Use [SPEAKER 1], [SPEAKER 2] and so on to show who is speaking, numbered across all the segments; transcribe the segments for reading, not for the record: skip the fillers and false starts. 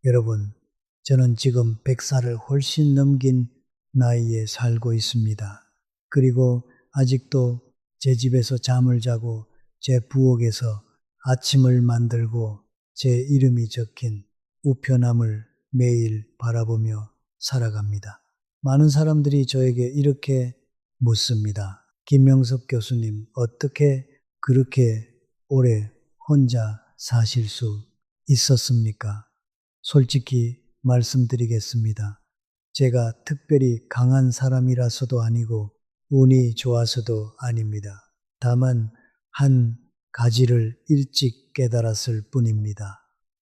[SPEAKER 1] 여러분, 저는 지금 100살을 훨씬 넘긴 나이에 살고 있습니다. 그리고 아직도 제 집에서 잠을 자고 제 부엌에서 아침을 만들고 제 이름이 적힌 우편함을 매일 바라보며 살아갑니다. 많은 사람들이 저에게 이렇게 묻습니다. 김명석 교수님, 어떻게 그렇게 오래 혼자 사실 수 있었습니까? 솔직히 말씀드리겠습니다. 제가 특별히 강한 사람이라서도 아니고 운이 좋아서도 아닙니다. 다만 한 가지를 일찍 깨달았을 뿐입니다.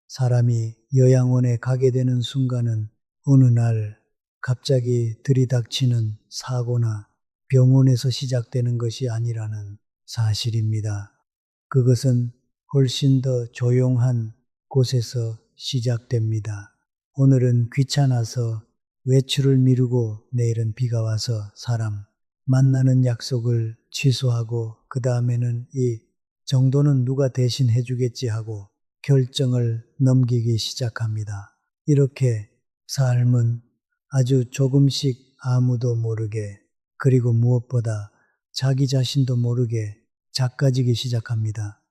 [SPEAKER 1] 사람이 요양원에 가게 되는 순간은 어느 날 갑자기 들이닥치는 사고나 병원에서 시작되는 것이 아니라는 사실입니다. 그것은 훨씬 더 조용한 곳에서 시작됩니다. 오늘은 귀찮아서 외출을 미루고 내일은 비가 와서 사람 만나는 약속을 취소하고 그 다음에는 이 정도는 누가 대신 해주겠지 하고 결정을 넘기기 시작합니다. 이렇게 삶은 아주 조금씩 아무도 모르게 그리고 무엇보다 자기 자신도 모르게 작아지기 시작합니다.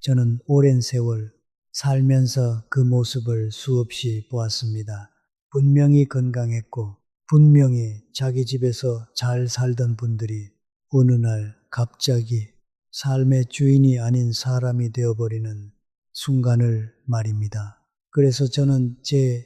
[SPEAKER 1] 저는 오랜 세월 살면서 그 모습을 수없이 보았습니다. 분명히 건강했고 분명히 자기 집에서 잘 살던 분들이 어느 날 갑자기 삶의 주인이 아닌 사람이 되어버리는 순간을 말입니다. 그래서 저는 제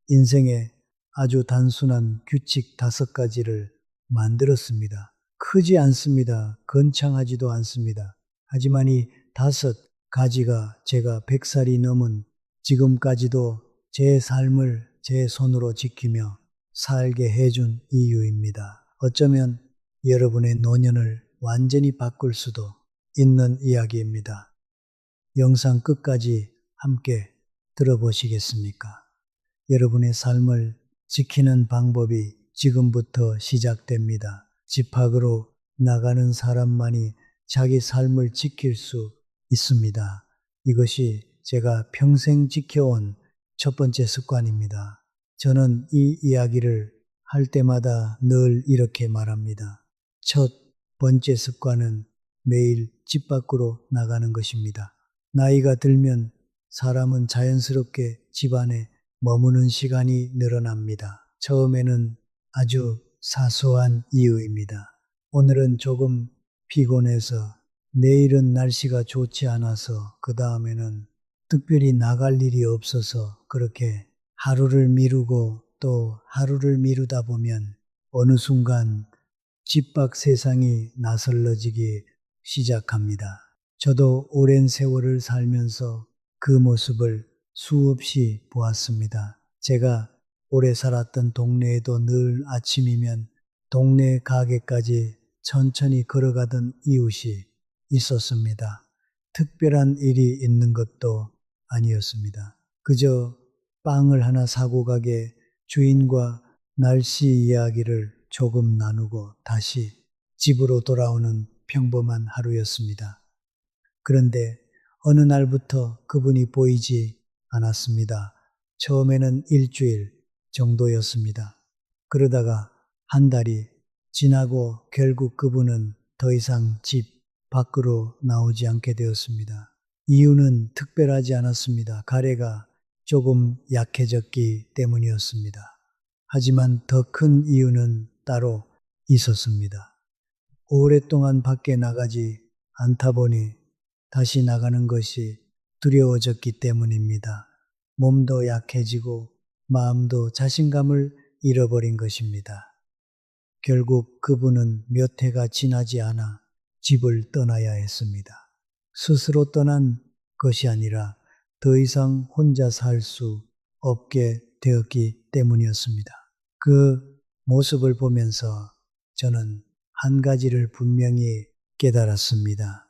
[SPEAKER 1] 인생에 아주 단순한 규칙 5가지를 만들었습니다. 크지 않습니다. 건창하지도 않습니다. 하지만 이 5가지가 제가 100살이 넘은 지금까지도 제 삶을 제 손으로 지키며 살게 해준 이유입니다. 어쩌면 여러분의 노년을 완전히 바꿀 수도 있는 이야기입니다. 영상 끝까지 함께 들어보시겠습니까? 여러분의 삶을 지키는 방법이 지금부터 시작됩니다. 집 밖으로 나가는 사람만이 자기 삶을 지킬 수 있습니다. 이것이 제가 평생 지켜온 첫 번째 습관입니다. 저는 이 이야기를 할 때마다 늘 이렇게 말합니다. 첫 번째 습관은 매일 집 밖으로 나가는 것입니다. 나이가 들면 사람은 자연스럽게 집 안에 머무는 시간이 늘어납니다. 처음에는 아주 사소한 이유입니다. 오늘은 조금 피곤해서 내일은 날씨가 좋지 않아서 그 다음에는 특별히 나갈 일이 없어서 그렇게 하루를 미루고 또 하루를 미루다 보면 어느 순간 집 밖 세상이 낯설어지기 시작합니다. 저도 오랜 세월을 살면서 그 모습을 수없이 보았습니다. 제가 오래 살았던 동네에도 늘 아침이면 동네 가게까지 천천히 걸어가던 이웃이 있었습니다. 특별한 일이 있는 것도 아니었습니다. 그저 빵을 하나 사고 가게 주인과 날씨 이야기를 조금 나누고 다시 집으로 돌아오는 평범한 하루였습니다. 그런데 어느 날부터 그분이 보이지 않았습니다. 처음에는 일주일 정도였습니다. 그러다가 한 달이 지나고 결국 그분은 더 이상 집 밖으로 나오지 않게 되었습니다. 이유는 특별하지 않았습니다. 가래가 조금 약해졌기 때문이었습니다. 하지만 더 큰 이유는 따로 있었습니다. 오랫동안 밖에 나가지 않다 보니 다시 나가는 것이 두려워졌기 때문입니다. 몸도 약해지고 마음도 자신감을 잃어버린 것입니다. 결국 그분은 몇 해가 지나지 않아 집을 떠나야 했습니다. 스스로 떠난 것이 아니라 더 이상 혼자 살 수 없게 되었기 때문이었습니다. 그 모습을 보면서 저는 한 가지를 분명히 깨달았습니다.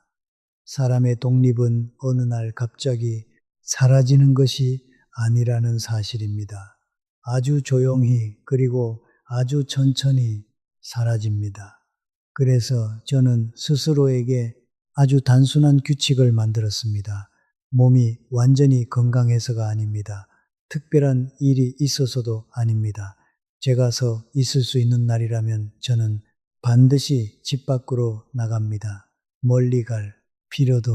[SPEAKER 1] 사람의 독립은 어느 날 갑자기 사라지는 것이 아니라는 사실입니다. 아주 조용히 그리고 아주 천천히 사라집니다. 그래서 저는 스스로에게 아주 단순한 규칙을 만들었습니다. 몸이 완전히 건강해서가 아닙니다. 특별한 일이 있어서도 아닙니다. 제가서 있을 수 있는 날이라면 저는 반드시 집 밖으로 나갑니다. 멀리 갈 필요도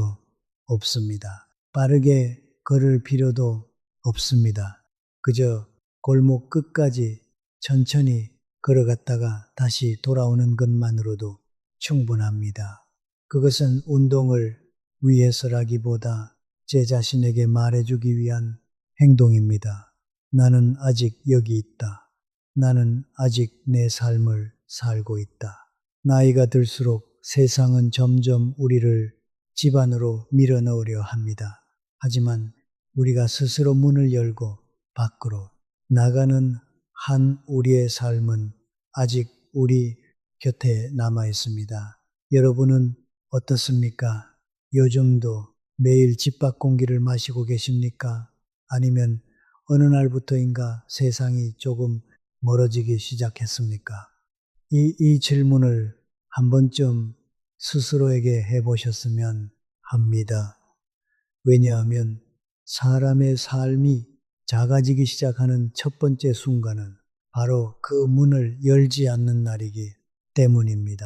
[SPEAKER 1] 없습니다. 빠르게 걸을 필요도 없습니다. 그저 골목 끝까지 천천히 걸어갔다가 다시 돌아오는 것만으로도 충분합니다. 그것은 운동을 위해서라기보다 제 자신에게 말해주기 위한 행동입니다. 나는 아직 여기 있다. 나는 아직 내 삶을 살고 있다. 나이가 들수록 세상은 점점 우리를 집 안으로 밀어넣으려 합니다. 하지만 우리가 스스로 문을 열고 밖으로 나가는 한 우리의 삶은 아직 우리 곁에 남아 있습니다. 여러분은 어떻습니까? 요즘도 매일 집 밖 공기를 마시고 계십니까? 아니면 어느 날부터인가 세상이 조금 멀어지기 시작했습니까? 이 질문을 한 번쯤 스스로에게 해보셨으면 합니다. 왜냐하면 사람의 삶이 작아지기 시작하는 첫 번째 순간은 바로 그 문을 열지 않는 날이기 때문입니다.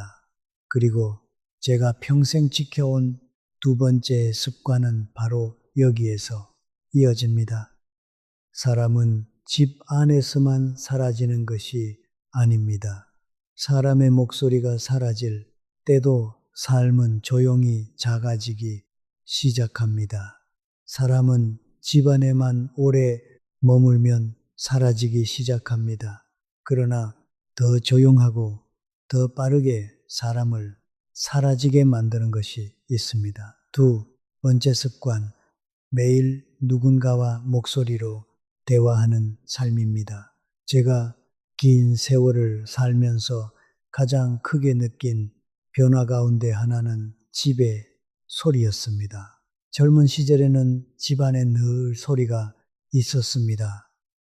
[SPEAKER 1] 그리고 제가 평생 지켜온 두 번째 습관은 바로 여기에서 이어집니다. 사람은 집 안에서만 사라지는 것이 아닙니다. 사람의 목소리가 사라질 때도 삶은 조용히 작아지기 시작합니다. 사람은 집 안에만 오래 머물면 사라지기 시작합니다. 그러나 더 조용하고 더 빠르게 사람을 사라지게 만드는 것이 있습니다. 두 번째 습관, 매일 누군가와 목소리로 대화하는 삶입니다. 제가 긴 세월을 살면서 가장 크게 느낀 변화 가운데 하나는 집의 소리였습니다. 젊은 시절에는 집안에 늘 소리가 있었습니다.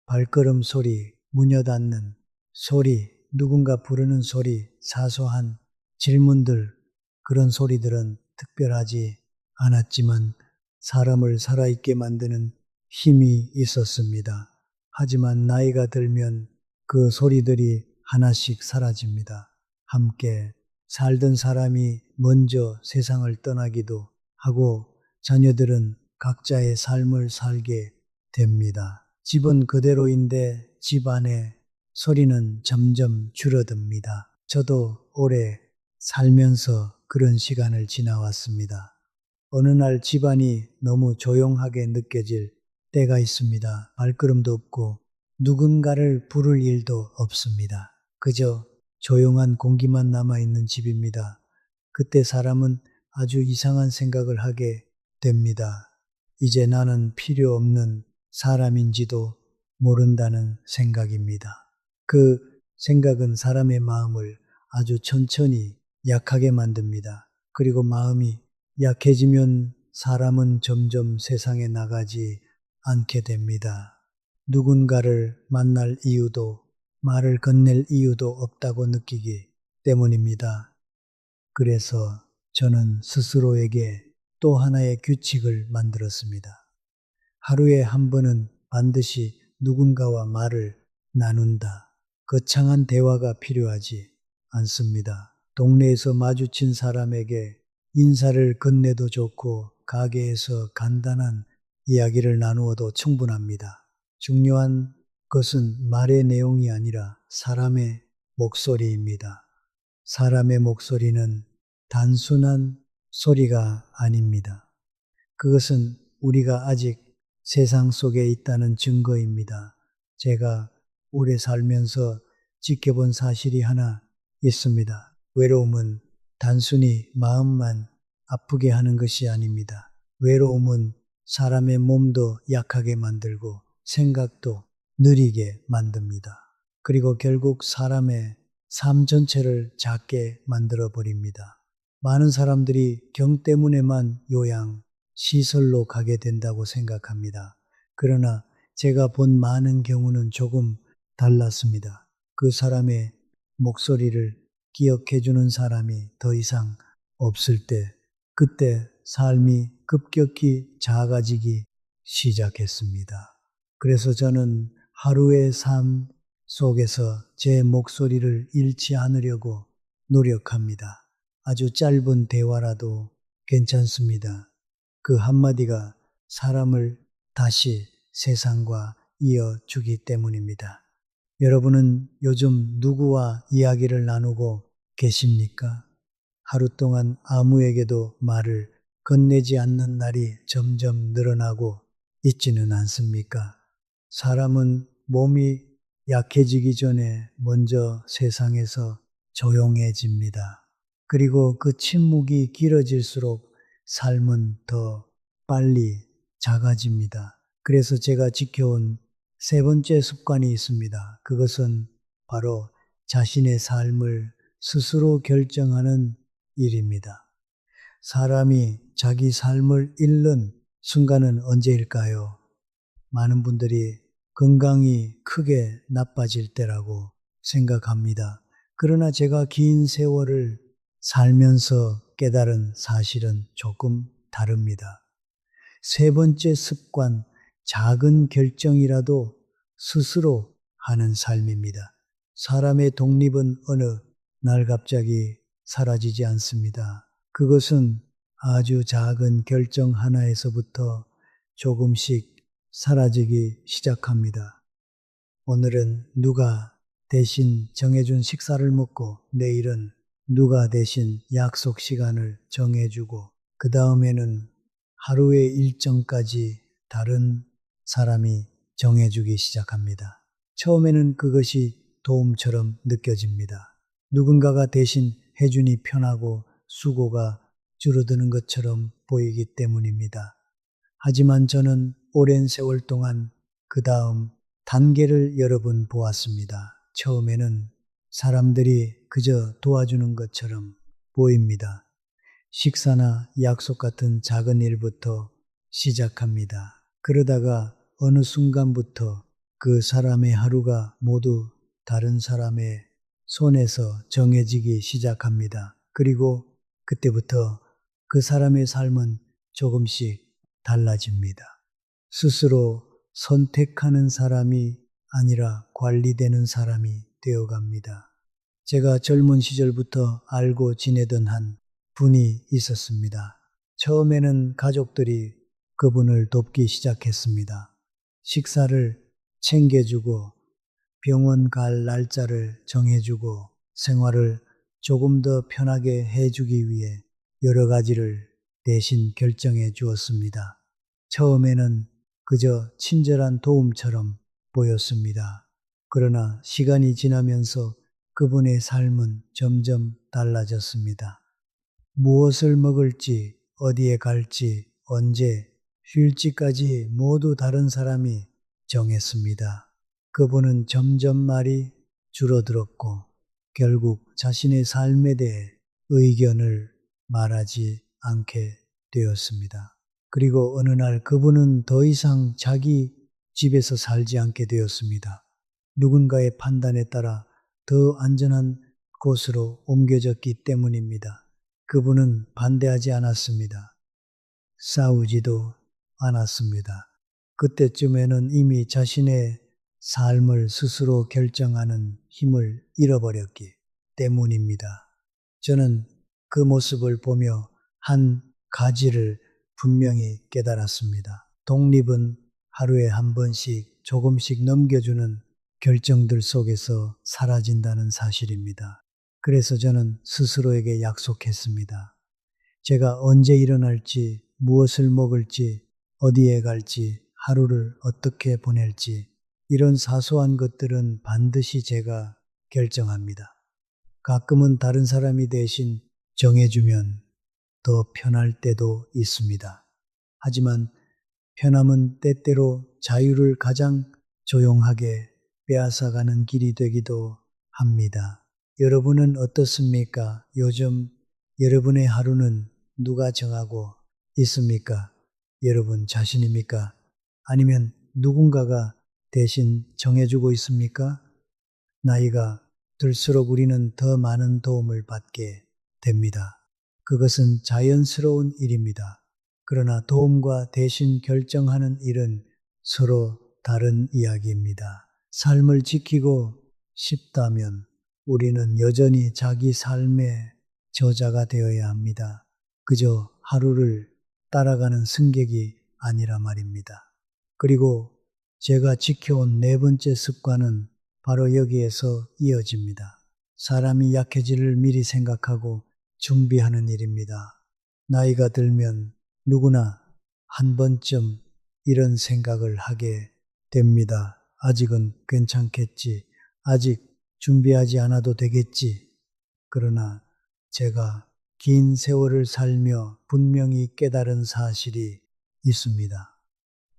[SPEAKER 1] 발걸음 소리, 문 여닫는 소리, 누군가 부르는 소리, 사소한 질문들, 그런 소리들은 특별하지 않았지만 사람을 살아있게 만드는 힘이 있었습니다. 하지만 나이가 들면 그 소리들이 하나씩 사라집니다. 함께 살던 사람이 먼저 세상을 떠나기도 하고 자녀들은 각자의 삶을 살게 됩니다. 집은 그대로인데 집 안에 소리는 점점 줄어듭니다. 저도 오래 살면서 그런 시간을 지나왔습니다. 어느 날 집안이 너무 조용하게 느껴질 때가 있습니다. 발걸음도 없고 누군가를 부를 일도 없습니다. 그저 조용한 공기만 남아있는 집입니다. 그때 사람은 아주 이상한 생각을 하게 됩니다. 이제 나는 필요 없는 사람인지도 모른다는 생각입니다. 그 생각은 사람의 마음을 아주 천천히 약하게 만듭니다. 그리고 마음이 약해지면 사람은 점점 세상에 나가지 않게 됩니다. 누군가를 만날 이유도 말을 건넬 이유도 없다고 느끼기 때문입니다. 그래서 저는 스스로에게 또 하나의 규칙을 만들었습니다. 하루에 한 번은 반드시 누군가와 말을 나눈다. 거창한 대화가 필요하지 않습니다. 동네에서 마주친 사람에게 인사를 건네도 좋고 가게에서 간단한 이야기를 나누어도 충분합니다. 중요한 것은 말의 내용이 아니라 사람의 목소리입니다. 사람의 목소리는 단순한 소리가 아닙니다. 그것은 우리가 아직 세상 속에 있다는 증거입니다. 제가 오래 살면서 지켜본 사실이 하나 있습니다. 외로움은 단순히 마음만 아프게 하는 것이 아닙니다. 외로움은 사람의 몸도 약하게 만들고 생각도 느리게 만듭니다. 그리고 결국 사람의 삶 전체를 작게 만들어 버립니다. 많은 사람들이 경 때문에만 요양, 시설로 가게 된다고 생각합니다. 그러나 제가 본 많은 경우는 조금 달랐습니다. 그 사람의 목소리를 기억해주는 사람이 더 이상 없을 때, 그때 삶이 급격히 작아지기 시작했습니다. 그래서 저는 하루의 삶 속에서 제 목소리를 잃지 않으려고 노력합니다. 아주 짧은 대화라도 괜찮습니다. 그 한마디가 사람을 다시 세상과 이어주기 때문입니다. 여러분은 요즘 누구와 이야기를 나누고 계십니까? 하루 동안 아무에게도 말을 건네지 않는 날이 점점 늘어나고 있지는 않습니까? 사람은 몸이 약해지기 전에 먼저 세상에서 조용해집니다. 그리고 그 침묵이 길어질수록 삶은 더 빨리 작아집니다. 그래서 제가 지켜온 세 번째 습관이 있습니다. 그것은 바로 자신의 삶을 스스로 결정하는 일입니다. 사람이 자기 삶을 잃는 순간은 언제일까요? 많은 분들이 건강이 크게 나빠질 때라고 생각합니다. 그러나 제가 긴 세월을 살면서 깨달은 사실은 조금 다릅니다. 세 번째 습관, 작은 결정이라도 스스로 하는 삶입니다. 사람의 독립은 어느 날 갑자기 사라지지 않습니다. 그것은 아주 작은 결정 하나에서부터 조금씩 사라지기 시작합니다. 오늘은 누가 대신 정해준 식사를 먹고 내일은 누가 대신 약속 시간을 정해주고 그 다음에는 하루의 일정까지 다른 사람이 정해주기 시작합니다. 처음에는 그것이 도움처럼 느껴집니다. 누군가가 대신 해주니 편하고 수고가 줄어드는 것처럼 보이기 때문입니다. 하지만 저는 오랜 세월 동안 그 다음 단계를 여러 번 보았습니다. 처음에는 사람들이 그저 도와주는 것처럼 보입니다. 식사나 약속 같은 작은 일부터 시작합니다. 그러다가 어느 순간부터 그 사람의 하루가 모두 다른 사람의 손에서 정해지기 시작합니다. 그리고 그때부터 그 사람의 삶은 조금씩 달라집니다. 스스로 선택하는 사람이 아니라 관리되는 사람이 되어갑니다. 제가 젊은 시절부터 알고 지내던 한 분이 있었습니다. 처음에는 가족들이 그분을 돕기 시작했습니다. 식사를 챙겨주고 병원 갈 날짜를 정해주고 생활을 조금 더 편하게 해주기 위해 여러 가지를 대신 결정해 주었습니다. 처음에는 그저 친절한 도움처럼 보였습니다. 그러나 시간이 지나면서 그분의 삶은 점점 달라졌습니다. 무엇을 먹을지, 어디에 갈지, 언제 쉴지까지 모두 다른 사람이 정했습니다. 그분은 점점 말이 줄어들었고 결국 자신의 삶에 대해 의견을 말하지 않게 되었습니다. 그리고 어느 날 그분은 더 이상 자기 집에서 살지 않게 되었습니다. 누군가의 판단에 따라 더 안전한 곳으로 옮겨졌기 때문입니다. 그분은 반대하지 않았습니다. 싸우지도 않았습니다. 그때쯤에는 이미 자신의 삶을 스스로 결정하는 힘을 잃어버렸기 때문입니다. 저는 그 모습을 보며 한 가지를 분명히 깨달았습니다. 독립은 하루에 한 번씩 조금씩 넘겨주는 결정들 속에서 사라진다는 사실입니다. 그래서 저는 스스로에게 약속했습니다. 제가 언제 일어날지, 무엇을 먹을지, 어디에 갈지, 하루를 어떻게 보낼지, 이런 사소한 것들은 반드시 제가 결정합니다. 가끔은 다른 사람이 대신 정해주면 더 편할 때도 있습니다. 하지만 편함은 때때로 자유를 가장 조용하게 빼앗아가는 길이 되기도 합니다. 여러분은 어떻습니까? 요즘 여러분의 하루는 누가 정하고 있습니까? 여러분 자신입니까? 아니면 누군가가 대신 정해주고 있습니까? 나이가 들수록 우리는 더 많은 도움을 받게 됩니다. 그것은 자연스러운 일입니다. 그러나 도움과 대신 결정하는 일은 서로 다른 이야기입니다. 삶을 지키고 싶다면 우리는 여전히 자기 삶의 저자가 되어야 합니다. 그저 하루를 따라가는 승객이 아니라 말입니다. 그리고 제가 지켜온 네 번째 습관은 바로 여기에서 이어집니다. 사람이 약해지를 미리 생각하고 준비하는 일입니다. 나이가 들면 누구나 한 번쯤 이런 생각을 하게 됩니다. 아직은 괜찮겠지. 아직 준비하지 않아도 되겠지. 그러나 제가 긴 세월을 살며 분명히 깨달은 사실이 있습니다.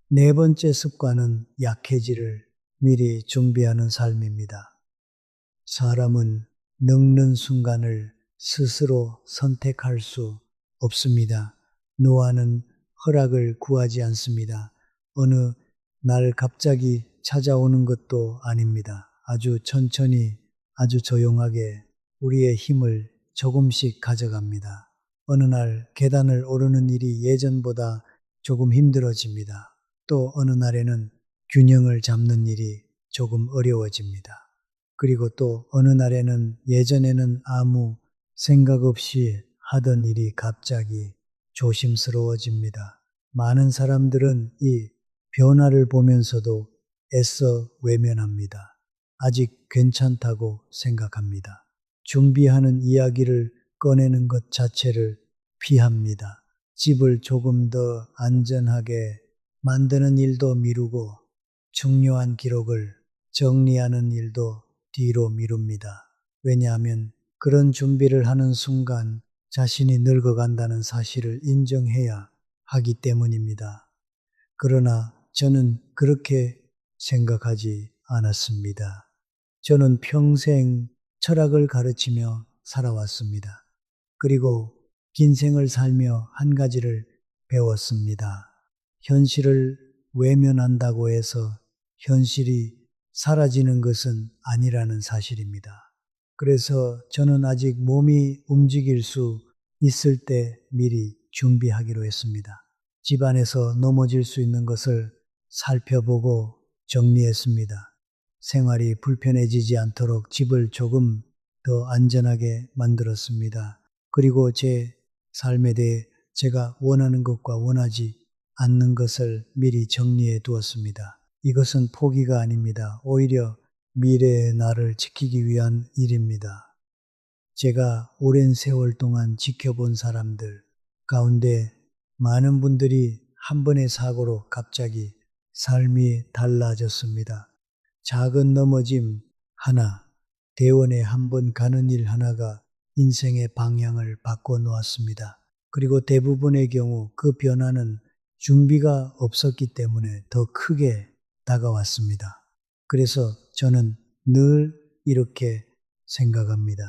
[SPEAKER 1] 네 번째 습관은 약해지를 미리 준비하는 삶입니다. 사람은 늙는 순간을 스스로 선택할 수 없습니다. 노화는 허락을 구하지 않습니다. 어느 날 갑자기 찾아오는 것도 아닙니다. 아주 천천히, 아주 조용하게 우리의 힘을 조금씩 가져갑니다. 어느 날 계단을 오르는 일이 예전보다 조금 힘들어집니다. 또 어느 날에는 균형을 잡는 일이 조금 어려워집니다. 그리고 또 어느 날에는 예전에는 아무 생각 없이 하던 일이 갑자기 조심스러워집니다. 많은 사람들은 이 변화를 보면서도 애써 외면합니다. 아직 괜찮다고 생각합니다. 준비하는 이야기를 꺼내는 것 자체를 피합니다. 집을 조금 더 안전하게 만드는 일도 미루고 중요한 기록을 정리하는 일도 뒤로 미룹니다. 왜냐하면 그런 준비를 하는 순간 자신이 늙어간다는 사실을 인정해야 하기 때문입니다. 그러나 저는 그렇게 생각하지 않았습니다. 저는 평생 철학을 가르치며 살아왔습니다. 그리고 긴 생을 살며 한 가지를 배웠습니다. 현실을 외면한다고 해서 현실이 사라지는 것은 아니라는 사실입니다. 그래서 저는 아직 몸이 움직일 수 있을 때 미리 준비하기로 했습니다. 집안에서 넘어질 수 있는 것을 살펴보고 정리했습니다. 생활이 불편해지지 않도록 집을 조금 더 안전하게 만들었습니다. 그리고 제 삶에 대해 제가 원하는 것과 원하지 않는 것을 미리 정리해 두었습니다. 이것은 포기가 아닙니다. 오히려 미래의 나를 지키기 위한 일입니다. 제가 오랜 세월 동안 지켜본 사람들 가운데 많은 분들이 한 번의 사고로 갑자기 삶이 달라졌습니다. 작은 넘어짐 하나, 대원에 한 번 가는 일 하나가 인생의 방향을 바꿔 놓았습니다. 그리고 대부분의 경우 그 변화는 준비가 없었기 때문에 더 크게 다가왔습니다. 그래서 저는 늘 이렇게 생각합니다.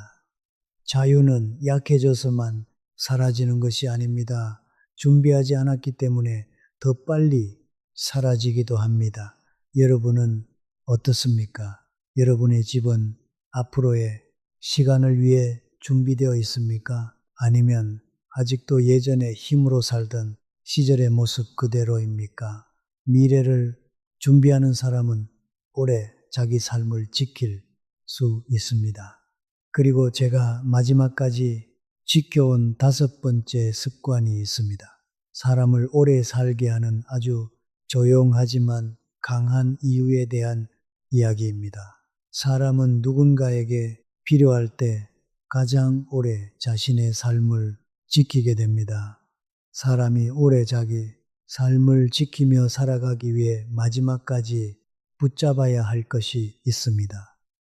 [SPEAKER 1] 자유는 약해져서만 사라지는 것이 아닙니다. 준비하지 않았기 때문에 더 빨리 사라지기도 합니다. 여러분은 어떻습니까? 여러분의 집은 앞으로의 시간을 위해 준비되어 있습니까? 아니면 아직도 예전에 힘으로 살던 시절의 모습 그대로입니까? 미래를 준비하는 사람은 오래 자기 삶을 지킬 수 있습니다. 그리고 제가 마지막까지 지켜온 다섯 번째 습관이 있습니다. 사람을 오래 살게 하는 아주 조용하지만 강한 이유에 대한 이야기입니다. 사람은 누군가에게 필요할 때 가장 오래 자신의 삶을 지키게 됩니다. 사람이 오래 자기 삶을 지키며 살아가기 위해 마지막까지 붙잡아야 할 것이 있습니다.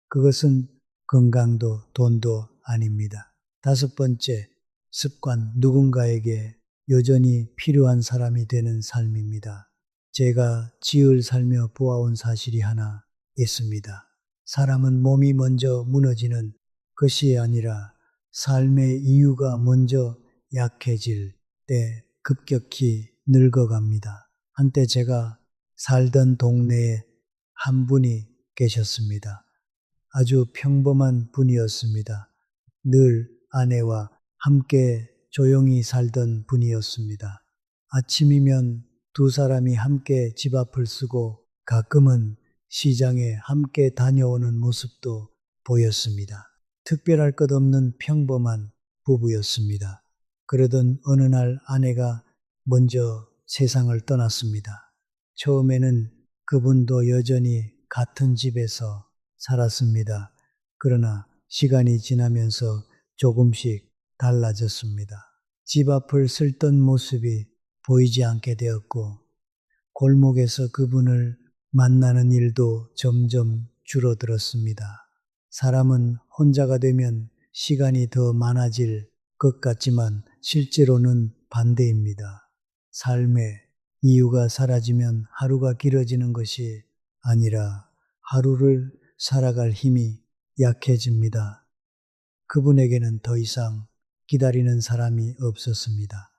[SPEAKER 1] 그것은 건강도 돈도 아닙니다. 다섯 번째 습관, 누군가에게 여전히 필요한 사람이 되는 삶입니다. 제가 지을 살며 보아온 사실이 하나 있습니다. 사람은 몸이 먼저 무너지는 것이 아니라 삶의 이유가 먼저 약해질 때 급격히 늙어갑니다. 한때 제가 살던 동네에 한 분이 계셨습니다. 아주 평범한 분이었습니다. 늘 아내와 함께 조용히 살던 분이었습니다. 아침이면 두 사람이 함께 집 앞을 쓰고 가끔은 시장에 함께 다녀오는 모습도 보였습니다. 특별할 것 없는 평범한 부부였습니다. 그러던 어느 날 아내가 먼저 세상을 떠났습니다. 처음에는 그분도 여전히 같은 집에서 살았습니다. 그러나 시간이 지나면서 조금씩 달라졌습니다. 집 앞을 쓸던 모습이 보이지 않게 되었고, 골목에서 그분을 만나는 일도 점점 줄어들었습니다. 사람은 혼자가 되면 시간이 더 많아질 것 같지만 실제로는 반대입니다. 삶의 이유가 사라지면 하루가 길어지는 것이 아니라 하루를 살아갈 힘이 약해집니다. 그분에게는 더 이상 기다리는 사람이 없었습니다.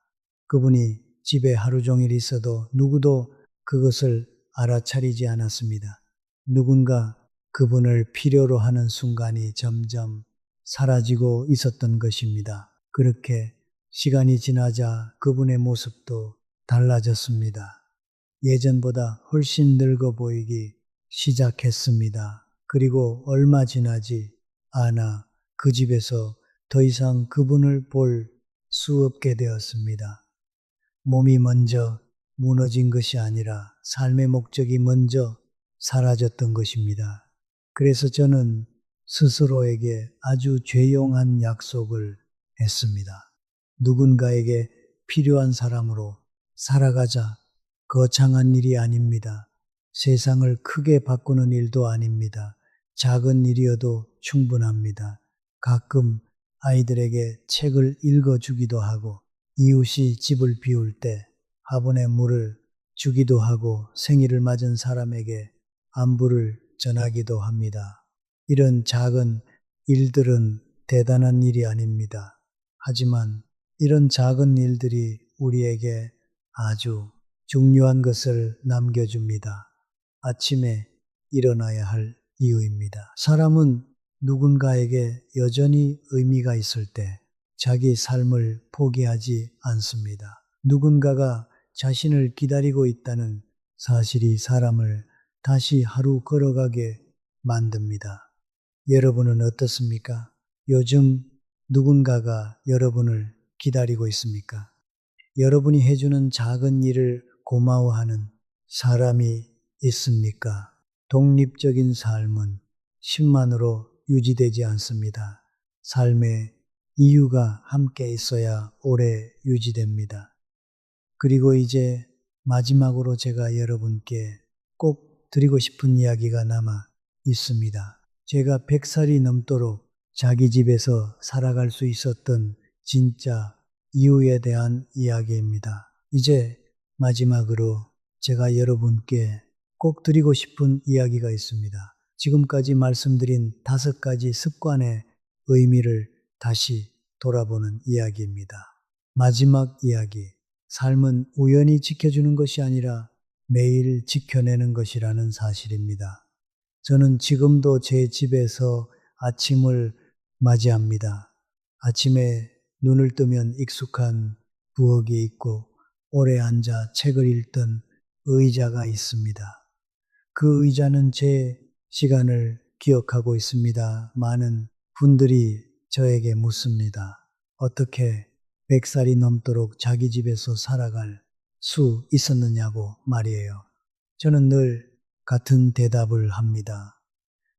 [SPEAKER 1] 그분이 집에 하루 종일 있어도 누구도 그것을 알아차리지 않았습니다. 누군가 그분을 필요로 하는 순간이 점점 사라지고 있었던 것입니다. 그렇게 시간이 지나자 그분의 모습도 달라졌습니다. 예전보다 훨씬 늙어 보이기 시작했습니다. 그리고 얼마 지나지 않아 그 집에서 더 이상 그분을 볼 수 없게 되었습니다. 몸이 먼저 무너진 것이 아니라 삶의 목적이 먼저 사라졌던 것입니다. 그래서 저는 스스로에게 아주 죄용한 약속을 했습니다. 누군가에게 필요한 사람으로 살아가자. 거창한 일이 아닙니다. 세상을 크게 바꾸는 일도 아닙니다. 작은 일이어도 충분합니다. 가끔 아이들에게 책을 읽어주기도 하고, 이웃이 집을 비울 때 화분에 물을 주기도 하고, 생일을 맞은 사람에게 안부를 전하기도 합니다. 이런 작은 일들은 대단한 일이 아닙니다. 하지만 이런 작은 일들이 우리에게 아주 중요한 것을 남겨줍니다. 아침에 일어나야 할 이유입니다. 사람은 누군가에게 여전히 의미가 있을 때 자기 삶을 포기하지 않습니다. 누군가가 자신을 기다리고 있다는 사실이 사람을 다시 하루 걸어가게 만듭니다. 여러분은 어떻습니까? 요즘 누군가가 여러분을 기다리고 있습니까? 여러분이 해주는 작은 일을 고마워하는 사람이 있습니까? 독립적인 삶은 힘만으로 유지되지 않습니다. 삶의 이유가 함께 있어야 오래 유지됩니다. 그리고 이제 마지막으로 제가 여러분께 꼭 드리고 싶은 이야기가 남아 있습니다. 제가 100살이 넘도록 자기 집에서 살아갈 수 있었던 진짜 이유에 대한 이야기입니다. 이제 마지막으로 제가 여러분께 꼭 드리고 싶은 이야기가 있습니다. 지금까지 말씀드린 5가지 습관의 의미를 다시 돌아보는 이야기입니다. 마지막 이야기, 삶은 우연히 지켜주는 것이 아니라 매일 지켜내는 것이라는 사실입니다. 저는 지금도 제 집에서 아침을 맞이합니다. 아침에 눈을 뜨면 익숙한 부엌이 있고 오래 앉아 책을 읽던 의자가 있습니다. 그 의자는 제 시간을 기억하고 있습니다. 많은 분들이 저에게 묻습니다. 어떻게 100살이 넘도록 자기 집에서 살아갈 수 있었느냐고 말이에요. 저는 늘 같은 대답을 합니다.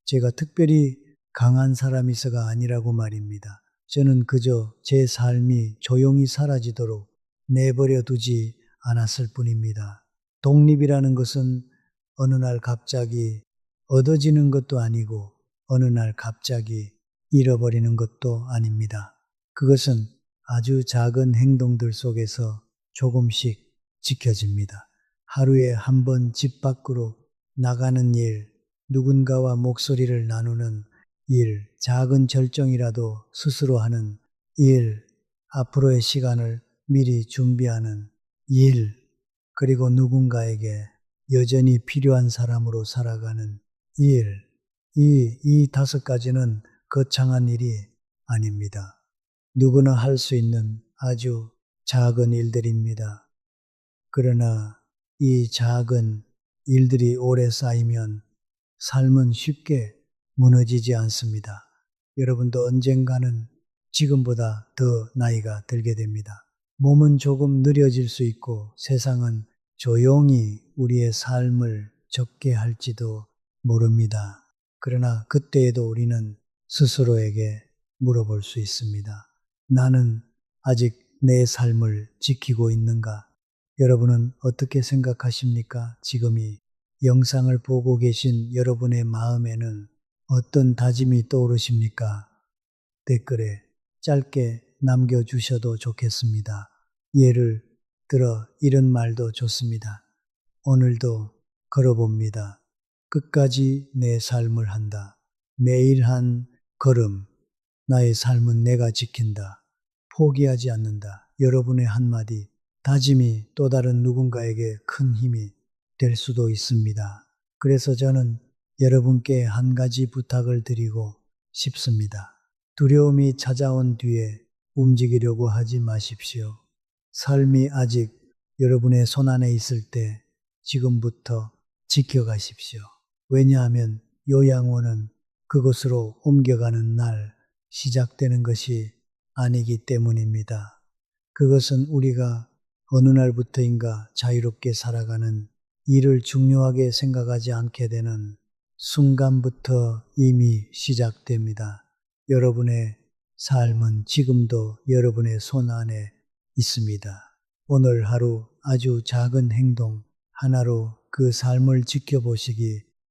[SPEAKER 1] 제가 특별히 강한 사람이서가 아니라고 말입니다. 저는 그저 제 삶이 조용히 사라지도록 내버려 두지 않았을 뿐입니다. 독립이라는 것은 어느 날 갑자기 얻어지는 것도 아니고 어느 날 갑자기 잃어버리는 것도 아닙니다. 그것은 아주 작은 행동들 속에서 조금씩 지켜집니다. 하루에 한 번 집 밖으로 나가는 일, 누군가와 목소리를 나누는 일, 작은 결정이라도 스스로 하는 일, 앞으로의 시간을 미리 준비하는 일, 그리고 누군가에게 여전히 필요한 사람으로 살아가는 일, 이 5가지는 거창한 일이 아닙니다. 누구나 할 수 있는 아주 작은 일들입니다. 그러나 이 작은 일들이 오래 쌓이면 삶은 쉽게 무너지지 않습니다. 여러분도 언젠가는 지금보다 더 나이가 들게 됩니다. 몸은 조금 느려질 수 있고 세상은 조용히 우리의 삶을 적게 할지도 모릅니다. 그러나 그때에도 우리는 스스로에게 물어볼 수 있습니다. 나는 아직 내 삶을 지키고 있는가? 여러분은 어떻게 생각하십니까? 지금 이 영상을 보고 계신 여러분의 마음에는 어떤 다짐이 떠오르십니까? 댓글에 짧게 남겨주셔도 좋겠습니다. 예를 들어 이런 말도 좋습니다. 오늘도 걸어봅니다. 끝까지 내 삶을 한다. 매일 한 걸음, 나의 삶은 내가 지킨다. 포기하지 않는다. 여러분의 한마디, 다짐이 또 다른 누군가에게 큰 힘이 될 수도 있습니다. 그래서 저는 여러분께 한 가지 부탁을 드리고 싶습니다. 두려움이 찾아온 뒤에 움직이려고 하지 마십시오. 삶이 아직 여러분의 손안에 있을 때 지금부터 지켜가십시오. 왜냐하면 요양원은 그곳으로 옮겨가는 날 시작되는 것이 아니기 때문입니다. 그것은 우리가 어느 날부터인가 자유롭게 살아가는 일을 중요하게 생각하지 않게 되는 순간부터 이미 시작됩니다. 여러분의 삶은 지금도 여러분의 손 안에 있습니다. 오늘 하루 아주 작은 행동 하나로 그 삶을 지켜보시기